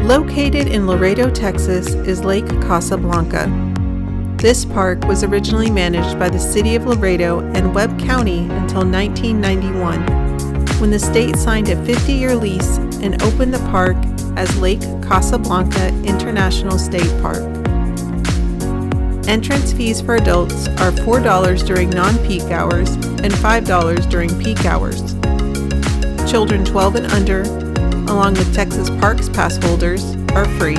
Located in Laredo, Texas, is Lake Casa Blanca. This park was originally managed by the city of Laredo and Webb County until 1991, when the state signed a 50-year lease and opened the park as Lake Casa Blanca International State Park. Entrance fees for adults are $4 during non-peak hours and $5 during peak hours. Children 12 and under, along with Texas Parks pass holders, are free.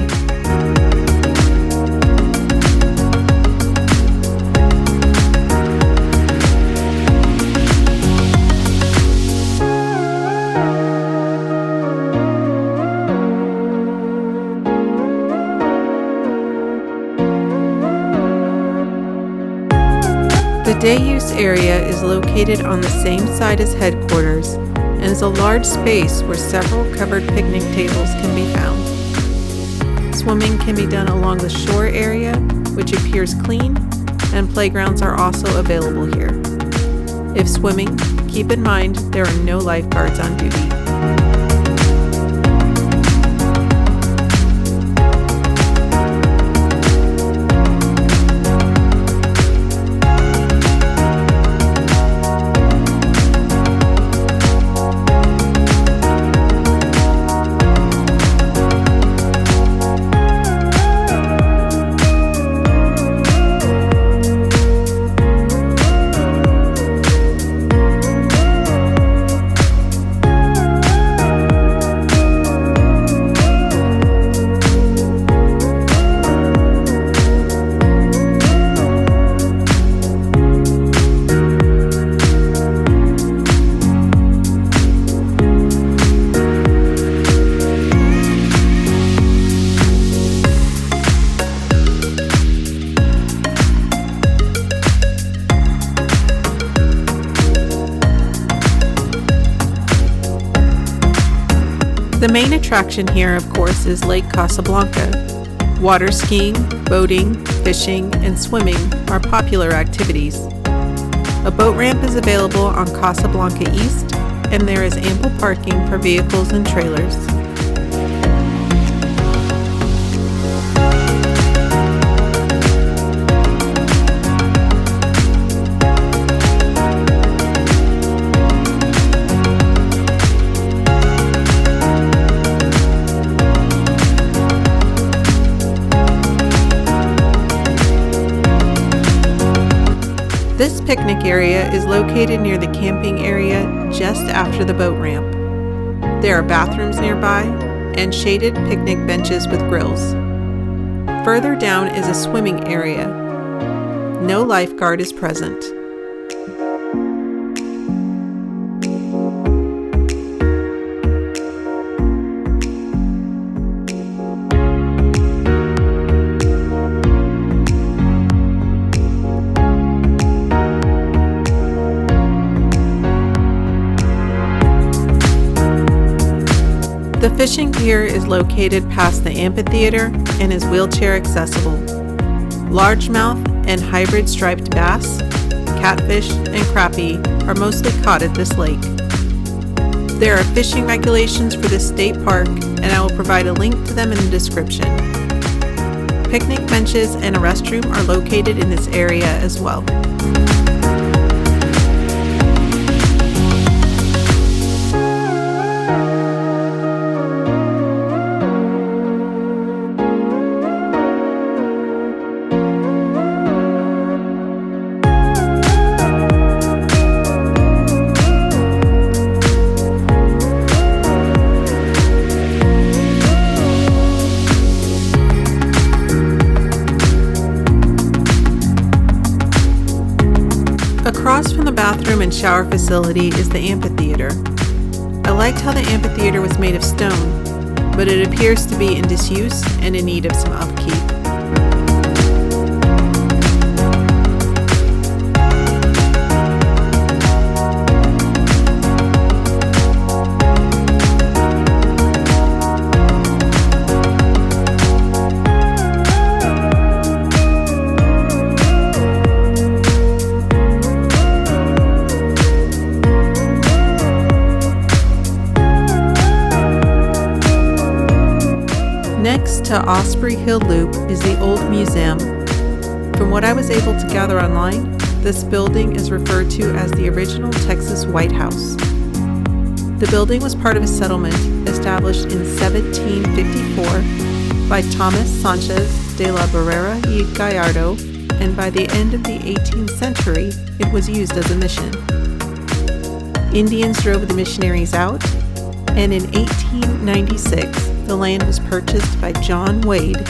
The day-use area is located on the same side as headquarters and is a large space where several covered picnic tables can be found. Swimming can be done along the shore area, which appears clean, and playgrounds are also available here. If swimming, keep in mind there are no lifeguards on duty. The main attraction here, of course, is Lake Casa Blanca. Water skiing, boating, fishing, and swimming are popular activities. A boat ramp is available on Casa Blanca East, and there is ample parking for vehicles and trailers. This picnic area is located near the camping area just after the boat ramp. There are bathrooms nearby and shaded picnic benches with grills. Further down is a swimming area. No lifeguard is present. The fishing pier is located past the amphitheater and is wheelchair accessible. Largemouth and hybrid striped bass, catfish, and crappie are mostly caught at this lake. There are fishing regulations for this state park, and I will provide a link to them in the description. Picnic benches and a restroom are located in this area as well. Across from the bathroom and shower facility is the amphitheater. I liked how the amphitheater was made of stone, but it appears to be in disuse and in need of some upkeep. to Osprey Hill Loop is the old museum. From what I was able to gather online, this building is referred to as the original Texas White House. The building was part of a settlement established in 1754 by Thomas Sanchez de la Barrera y Gallardo, and by the end of the 18th century, it was used as a mission. Indians drove the missionaries out, and in 1896, the land was purchased by John Wade,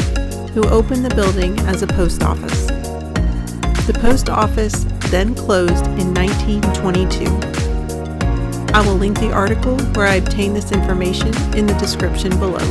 who opened the building as a post office. The post office then closed in 1922. I will link the article where I obtained this information in the description below.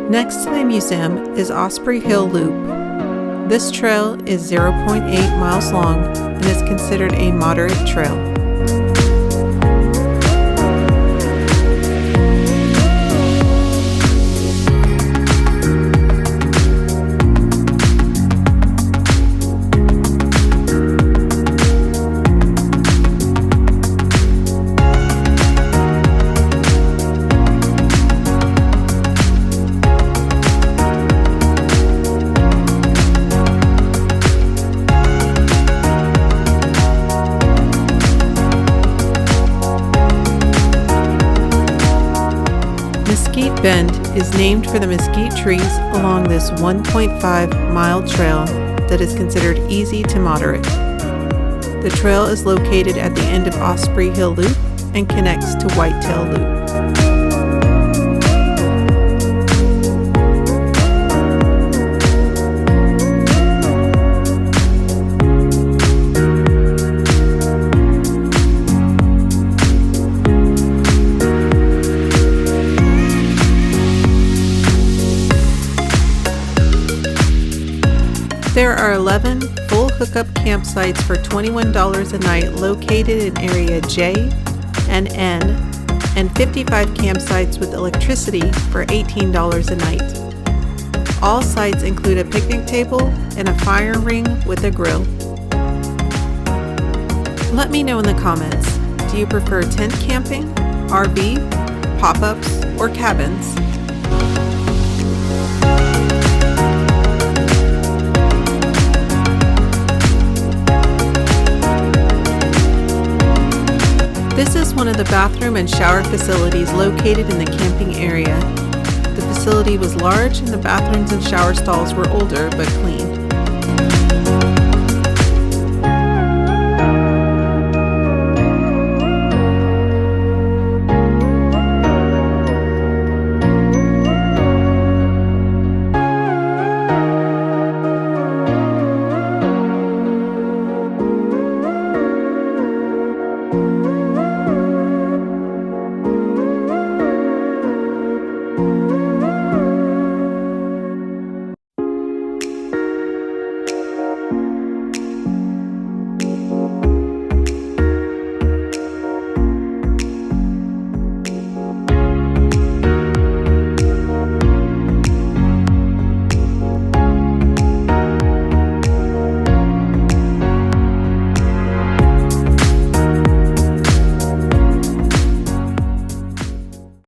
Next to the museum is Osprey Hill Loop. This trail is 0.8 miles long and is considered a moderate trail. Mesquite Bend is named for the mesquite trees along this 1.5-mile trail that is considered easy to moderate. The trail is located at the end of Osprey Hill Loop and connects to Whitetail Loop. There are 11 full hookup campsites for $21 a night located in Area J and N, and 55 campsites with electricity for $18 a night. All sites include a picnic table and a fire ring with a grill. Let me know in the comments, do you prefer tent camping, RV, pop-ups, or cabins? This is one of the bathroom and shower facilities located in the camping area. The facility was large and the bathrooms and shower stalls were older but clean.